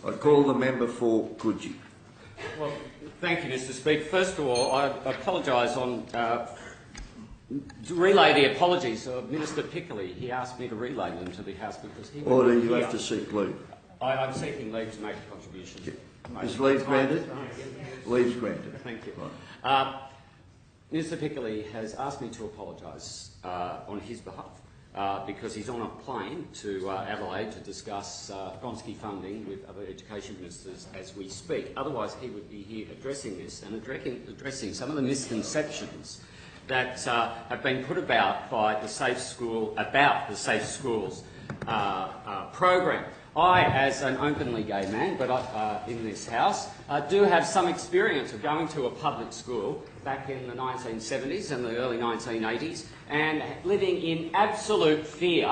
I call the member for Coogee. Well, thank you, Mr. Speaker. First of all, I apologise to relay the apologies of Minister Piccoli. He asked me to relay them to the House because he... Order, you have to seek leave. I'm seeking leave to make a contribution. Is leave granted? Leave's granted. Thank you. Right. Minister Piccoli has asked me to apologise on his behalf because he's on a plane to Adelaide to discuss Gonski funding with other education ministers as we speak. Otherwise, he would be here addressing this and addressing some of the misconceptions that have been put about by the Safe Schools program. I, as an openly gay man, but in this House, do have some experience of going to a public school back in the 1970s and the early 1980s and living in absolute fear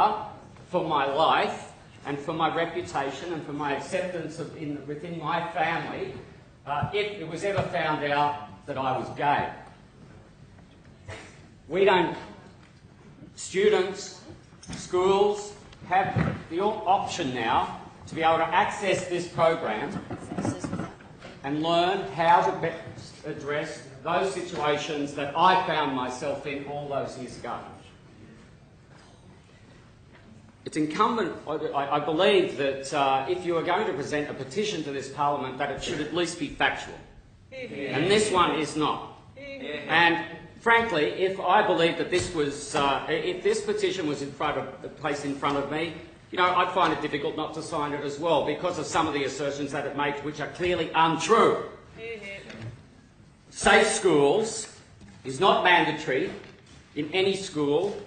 for my life and for my reputation and for my acceptance within my family if it was ever found out that I was gay. Students, schools have the option now to be able to access this program and learn how to best address those situations that I found myself in all those years ago. It's incumbent, I believe, that if you are going to present a petition to this Parliament, that it should at least be factual. And this one is not. And frankly, if I believed that this was, if this petition was placed in front of me, you know, I'd find it difficult not to sign it as well because of some of the assertions that it makes, which are clearly untrue. Safe schools is not mandatory in any school,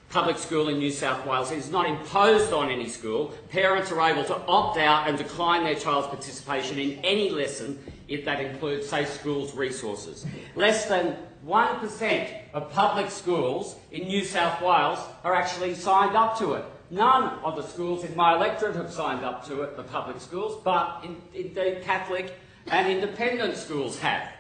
public school in New South Wales. It is not imposed on any school. Parents are able to opt out and decline their child's participation in any lesson if that includes Safe Schools resources. Less than 1% of public schools in New South Wales are actually signed up to it. None of the schools in my electorate have signed up to it, the public schools, but indeed Catholic and independent schools have.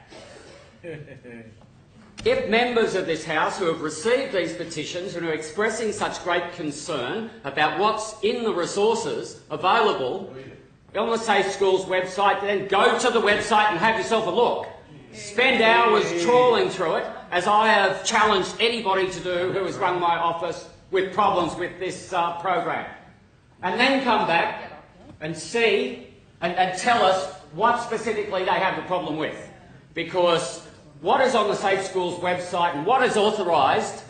If members of this House who have received these petitions and are expressing such great concern about what's in the resources available on the Safe Schools website, then go to the website and have yourself a look. Spend hours trawling through it, as I have challenged anybody to do who has rung my office with problems with this program. And then come back and see and tell us what specifically they have the problem with. Because what is on the Safe Schools website and what is authorised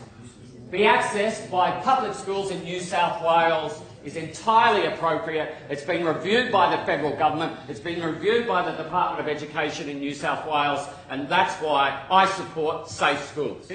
be accessed by public schools in New South Wales is entirely appropriate. It's been reviewed by the federal government, it's been reviewed by the Department of Education in New South Wales, and that's why I support Safe Schools.